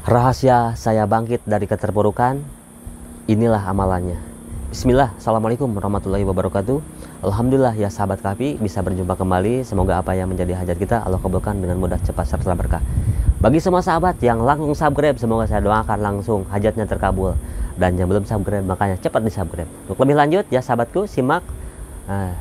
Rahasia saya bangkit dari keterpurukan, inilah amalannya. Bismillah, Assalamualaikum warahmatullahi wabarakatuh. Alhamdulillah ya sahabat Kahfi, bisa berjumpa kembali. Semoga apa yang menjadi hajat kita Allah kabulkan dengan mudah, cepat, serta berkah. Bagi semua sahabat yang langsung subscribe, semoga saya doakan langsung hajatnya terkabul. Dan yang belum subscribe, makanya cepat di subscribe. Untuk lebih lanjut ya sahabatku, simak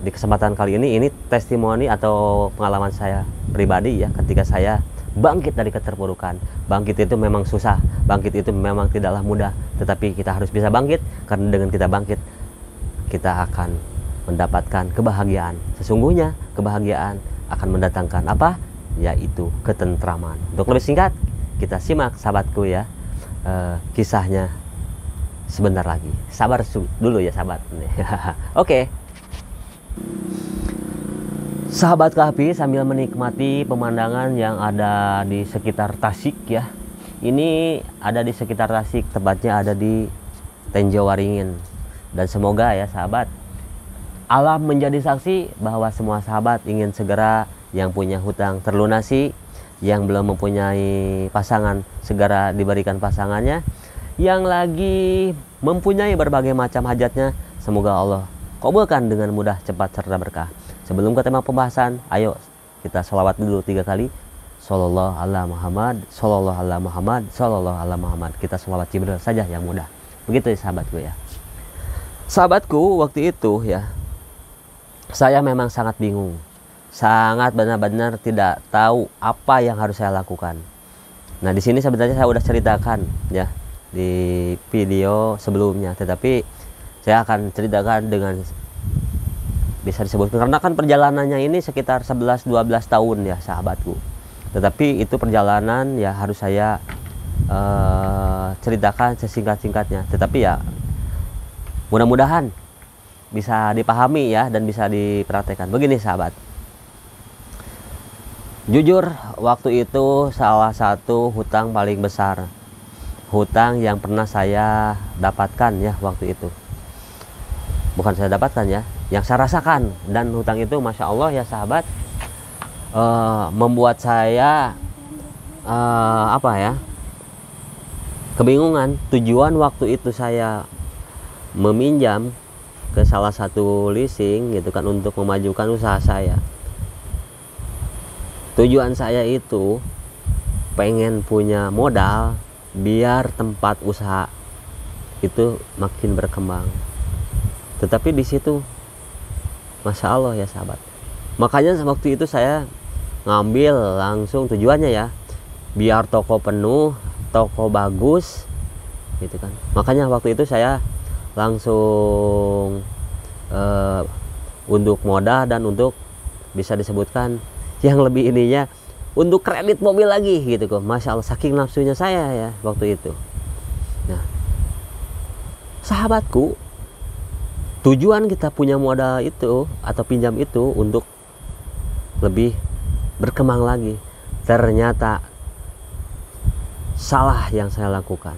di kesempatan kali ini testimoni atau pengalaman saya pribadi ya, ketika saya bangkit dari keterpurukan. Bangkit itu memang susah, bangkit itu memang tidaklah mudah, tetapi kita harus bisa bangkit, karena dengan kita bangkit kita akan mendapatkan kebahagiaan. Sesungguhnya kebahagiaan akan mendatangkan apa? Yaitu ketentraman. Untuk lebih singkat, kita simak sahabatku ya, kisahnya sebentar lagi. Sabar dulu ya sahabat. Oke. Sahabat Kahfi, sambil menikmati pemandangan yang ada di sekitar Tasik ya. Ini ada di sekitar Tasik, tepatnya ada di Tenjo Waringin. Dan semoga ya sahabat, alam menjadi saksi bahwa semua sahabat ingin segera yang punya hutang terlunasi, yang belum mempunyai pasangan segera diberikan pasangannya, yang lagi mempunyai berbagai macam hajatnya, semoga Allah kabulkan dengan mudah, cepat, serta berkah. Sebelum ke tema pembahasan, ayo kita sholawat dulu 3 kali. Sallallahu ala Muhammad, sallallahu ala Muhammad, sallallahu ala Muhammad. Kita sholawat Jibril saja yang mudah. Begitu ya sahabatku ya. Sahabatku, waktu itu ya, saya memang sangat bingung. Sangat benar-benar tidak tahu apa yang harus saya lakukan. Nah, di sini sebenarnya saya udah ceritakan ya di video sebelumnya, tetapi saya akan ceritakan dengan bisa disebutkan karena kan perjalanannya ini sekitar 11-12 tahun ya sahabatku. Tetapi itu perjalanan ya harus saya ceritakan sesingkat-singkatnya. Tetapi ya mudah-mudahan bisa dipahami ya dan bisa dipraktekkan. Begini sahabat, jujur waktu itu salah satu hutang paling besar, hutang yang pernah saya dapatkan ya waktu itu. Bukan saya dapatkan ya, yang saya rasakan. Dan hutang itu Masya Allah ya sahabat, membuat saya kebingungan. Tujuan waktu itu saya meminjam ke salah satu leasing gitu kan, untuk memajukan usaha saya. Tujuan saya itu pengen punya modal biar tempat usaha itu makin berkembang. Tetapi di situ Masya Allah ya sahabat, makanya waktu itu saya ngambil langsung tujuannya ya biar toko penuh, toko bagus gitu kan. Makanya waktu itu saya langsung untuk modal dan untuk bisa disebutkan yang lebih ininya untuk kredit mobil lagi gitu kok. Masya Allah, saking nafsunya saya ya waktu itu. Nah sahabatku, tujuan kita punya modal itu atau pinjam itu untuk lebih berkembang lagi. Ternyata salah yang saya lakukan,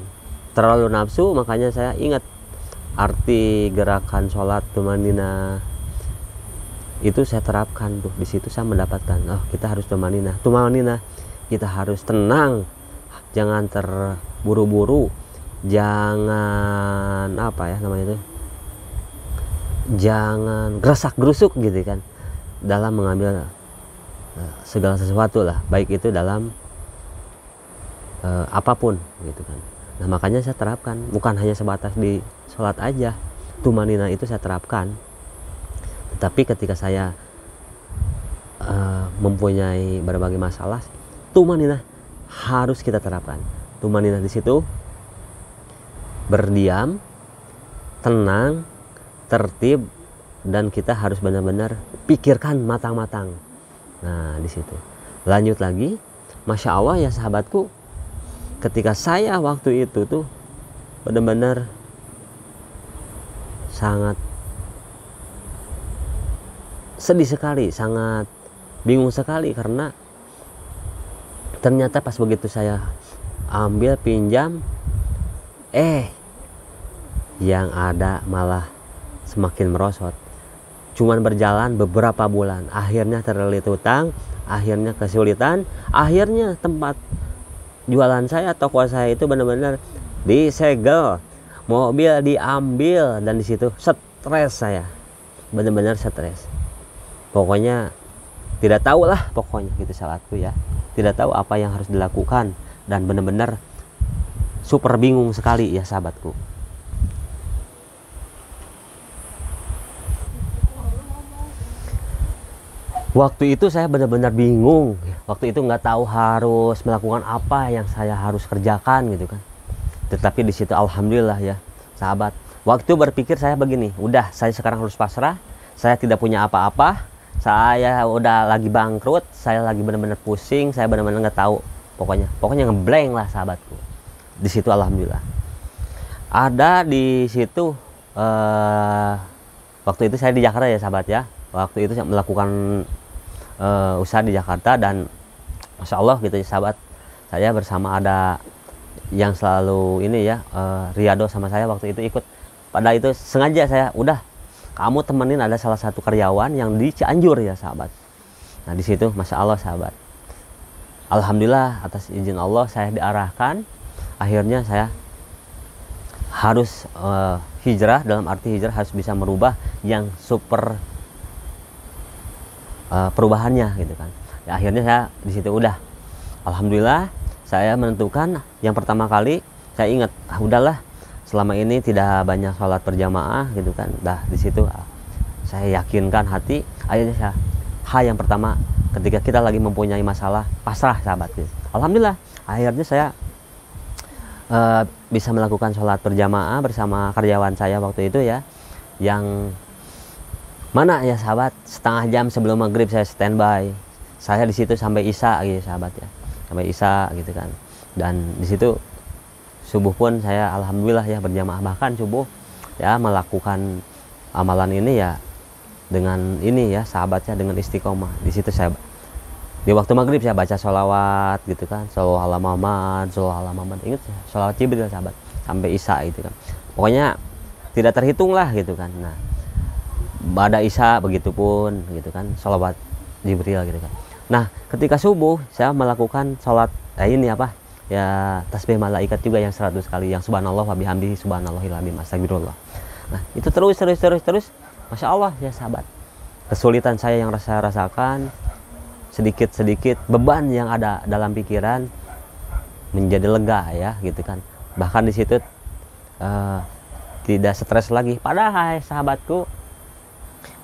terlalu nafsu. Makanya saya ingat arti gerakan sholat tumanina itu saya terapkan tuh. Di situ saya mendapatkan, oh kita harus tumanina, kita harus tenang, jangan terburu-buru, jangan apa ya namanya itu, jangan geresak-gerusuk gitu kan dalam mengambil segala sesuatu lah, baik itu dalam apapun gitu kan. Nah makanya saya terapkan, bukan hanya sebatas di sholat aja, tumanina itu saya terapkan. Tetapi ketika saya mempunyai berbagai masalah, tumanina harus kita terapkan. Tumanina di situ berdiam, tenang, tertib, dan kita harus benar-benar pikirkan matang-matang. Nah di situ lanjut lagi, Masya Allah ya sahabatku, ketika saya waktu itu tuh benar-benar sangat sedih sekali, sangat bingung sekali, karena ternyata pas begitu saya ambil pinjam, yang ada malah semakin merosot. Cuman berjalan beberapa bulan, akhirnya terlilit hutang, akhirnya kesulitan, akhirnya tempat jualan saya, toko saya itu benar-benar disegel, mobil diambil, dan di situ stres saya, benar-benar stres. Pokoknya tidak tahu lah, pokoknya gitu sahabatku ya, tidak tahu apa yang harus dilakukan, dan benar-benar super bingung sekali ya sahabatku. Waktu itu saya benar-benar bingung. Waktu itu nggak tahu harus melakukan apa yang saya harus kerjakan gitu kan. Tetapi di situ alhamdulillah ya sahabat. Waktu berpikir saya begini, udah saya sekarang harus pasrah. Saya tidak punya apa-apa. Saya udah lagi bangkrut. Saya lagi benar-benar pusing. Saya benar-benar nggak tahu. Pokoknya ngeblank lah sahabatku. Di situ alhamdulillah. Ada di situ waktu itu saya di Jakarta ya sahabat ya. Waktu itu saya melakukan usaha di Jakarta, dan Masya Allah gitu ya sahabat, saya bersama ada yang selalu ini ya, Riado sama saya waktu itu ikut. Pada itu sengaja saya, udah kamu temenin ada salah satu karyawan yang di Cianjur ya sahabat. Nah di situ Masya Allah sahabat, alhamdulillah atas izin Allah saya diarahkan. Akhirnya saya harus hijrah, dalam arti hijrah harus bisa merubah yang super perubahannya gitu kan. Ya, akhirnya saya di situ udah alhamdulillah saya menentukan yang pertama kali saya ingat, udahlah selama ini tidak banyak sholat berjamaah gitu kan. Dah di situ saya yakinkan hati, akhirnya saya yang pertama ketika kita lagi mempunyai masalah, pasrah sahabat gitu. Alhamdulillah akhirnya saya bisa melakukan sholat berjamaah bersama karyawan saya waktu itu ya, yang mana ya sahabat, setengah jam sebelum maghrib saya standby. Saya di situ sampai isya gitu sahabat ya, sampai isya gitu kan. Dan di situ subuh pun saya alhamdulillah ya berjamaah, bahkan subuh ya melakukan amalan ini ya dengan ini ya sahabatnya, dengan istiqomah. Di situ saya di waktu maghrib saya baca sholawat gitu kan, sholawat ala Muhammad, ingat ya, sholawat Jibril sahabat, sampai isya gitu kan. Pokoknya tidak terhitung lah gitu kan. Nah pada isya begitupun gitu kan, sholawat Jibril gitu kan. Nah ketika subuh saya melakukan sholat ini apa ya, tasbih malaikat juga yang 100 kali, yang subhanallah wa bihamdihi subhanallahil azim astagfirullah. Nah itu terus Masya Allah ya sahabat, kesulitan saya yang saya rasakan, sedikit beban yang ada dalam pikiran menjadi lega ya gitu kan. Bahkan di situ tidak stres lagi. Padahal sahabatku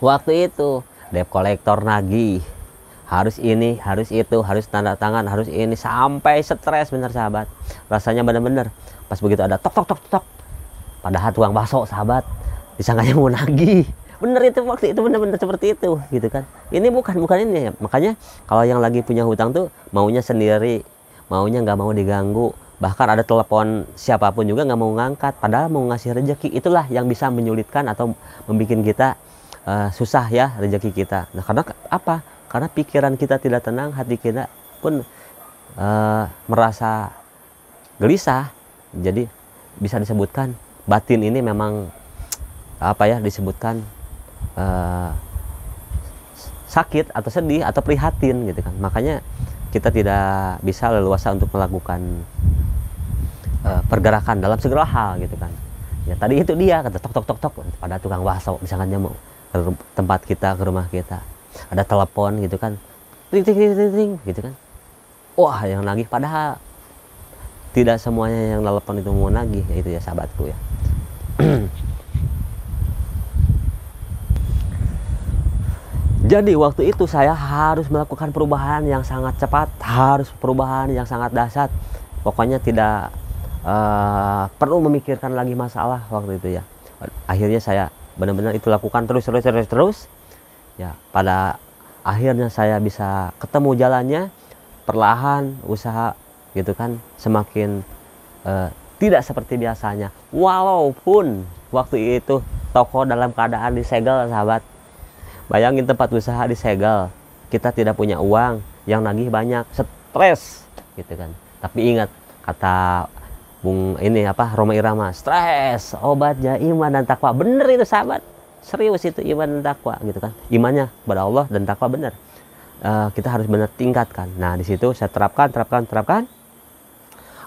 waktu itu debt collector nagih, harus ini, harus itu, harus tanda tangan, harus ini, sampai stres bener sahabat. Rasanya bener-bener pas begitu ada tok, padahal tukang bakso sahabat, disangkanya mau nagih. Bener itu, waktu itu bener-bener seperti itu gitu kan. Ini bukan ini ya. Makanya kalau yang lagi punya hutang tuh maunya sendiri, maunya nggak mau diganggu. Bahkan ada telepon siapapun juga nggak mau ngangkat, padahal mau ngasih rezeki. Itulah yang bisa menyulitkan atau membuat kita susah ya rezeki kita. Nah karena apa? Karena pikiran kita tidak tenang, hati kita pun merasa gelisah. Jadi bisa disebutkan batin ini memang apa ya, disebutkan sakit atau sedih atau prihatin gitu kan. Makanya kita tidak bisa leluasa untuk melakukan pergerakan dalam segala hal gitu kan. Ya tadi itu dia kata tok pada tukang bakso, misalkan mau ke tempat kita, ke rumah kita, ada telepon gitu kan, ring gitu kan. Wah yang nagih, padahal tidak semuanya yang telepon itu mau nagih, ya itu ya sahabatku ya. Jadi waktu itu saya harus melakukan perubahan yang sangat cepat, harus perubahan yang sangat dahsyat. Pokoknya tidak perlu memikirkan lagi masalah waktu itu ya. Akhirnya saya benar-benar itu lakukan terus ya. Pada akhirnya saya bisa ketemu jalannya, perlahan usaha gitu kan, semakin tidak seperti biasanya. Walaupun waktu itu toko dalam keadaan disegel sahabat. Bayangin tempat usaha disegel, kita tidak punya uang, yang nagih banyak, stres gitu kan. Tapi ingat kata Bung ini apa, Rhoma Irama, stres obatnya iman dan takwa. Bener itu sahabat, serius itu iman dan takwa gitu kan. Imannya kepada Allah dan takwa bener. Kita harus benar tingkatkan. Nah di situ saya terapkan.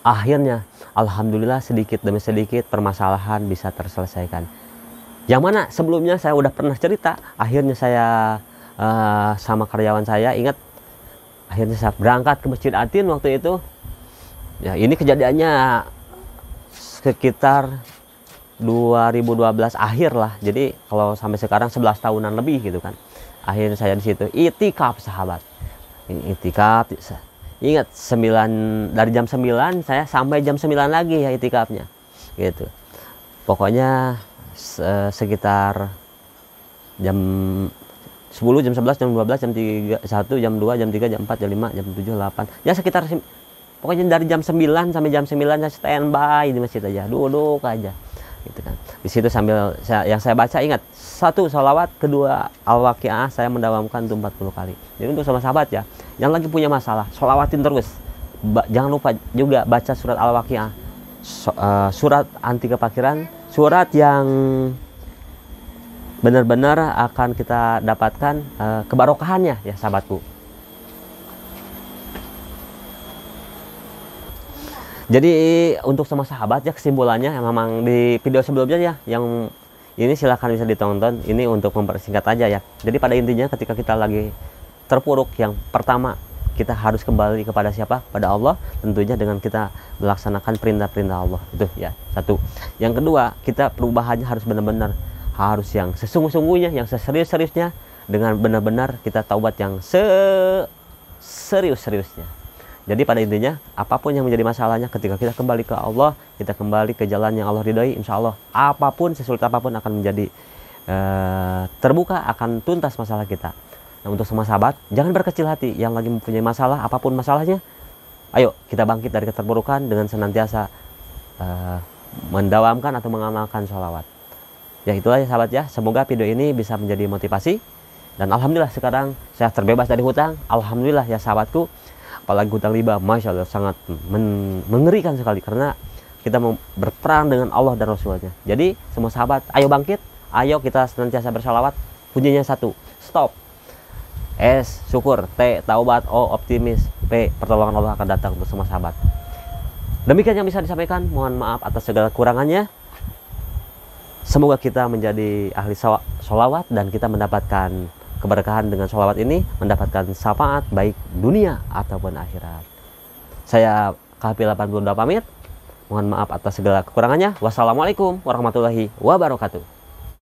Akhirnya alhamdulillah sedikit demi sedikit permasalahan bisa terselesaikan. Yang mana sebelumnya saya udah pernah cerita, akhirnya saya sama karyawan saya, ingat, akhirnya saya berangkat ke Masjid Atin waktu itu. Ya, ini kejadiannya sekitar 2012 akhir lah. Jadi kalau sampai sekarang 11 tahunan lebih gitu kan. Akhirnya saya di situ itikaf, sahabat. Itikaf. Ingat, 9 dari jam 9 saya sampai jam 9 lagi ya itikafnya. Gitu. Pokoknya sekitar jam 10, jam 11, jam 12, jam 3, 1, jam 2, jam 3, jam 4, jam 5, jam 7, 8. Ya sekitar, pokoknya dari jam 9 sampai jam 9 saya standby di masjid aja, duduk aja. Gitu kan. Di situ sambil yang saya baca, ingat, 1 sholawat, 2 al-waqiah, saya mendawamkan itu 40 kali. Jadi untuk sama sahabat ya, yang lagi punya masalah, sholawatin terus. Jangan lupa juga baca surat al-waqiah, surat anti kepakiran, surat yang benar-benar akan kita dapatkan kebarokahannya ya sahabatku. Jadi untuk sama sahabat ya, kesimpulannya memang di video sebelumnya ya, yang ini silahkan bisa ditonton. Ini untuk mempersingkat aja ya. Jadi pada intinya ketika kita lagi terpuruk, yang pertama kita harus kembali kepada siapa? Pada Allah, tentunya dengan kita melaksanakan perintah-perintah Allah. Itu ya, 1. Yang kedua, kita perubahannya harus benar-benar, harus yang sesungguh-sungguhnya, yang seserius-seriusnya, dengan benar-benar kita taubat yang serius-seriusnya. Jadi pada intinya, apapun yang menjadi masalahnya, ketika kita kembali ke Allah, kita kembali ke jalan yang Allah ridhoi, insya Allah apapun, sesulit apapun akan menjadi terbuka, akan tuntas masalah kita. Nah, untuk semua sahabat, jangan berkecil hati. Yang lagi mempunyai masalah, apapun masalahnya, ayo kita bangkit dari keterpurukan dengan senantiasa mendawamkan atau mengamalkan sholawat. Ya itulah ya sahabat ya, semoga video ini bisa menjadi motivasi. Dan alhamdulillah sekarang saya terbebas dari hutang, alhamdulillah ya sahabatku. Apalagi hutang riba, Masya Allah, sangat mengerikan sekali, karena kita mau berperang dengan Allah dan Rasulnya. Jadi semua sahabat, ayo bangkit, ayo kita senantiasa bersalawat. Kuncinya 1, stop. S, syukur. T, taubat. O, optimis. P, pertolongan Allah akan datang untuk semua sahabat. Demikian yang bisa disampaikan, mohon maaf atas segala kekurangannya. Semoga kita menjadi ahli sholawat dan kita mendapatkan keberkahan dengan sholawat ini, mendapatkan syafaat baik dunia ataupun akhirat. Saya KHP 82 pamit. Mohon maaf atas segala kekurangannya. Wassalamualaikum warahmatullahi wabarakatuh.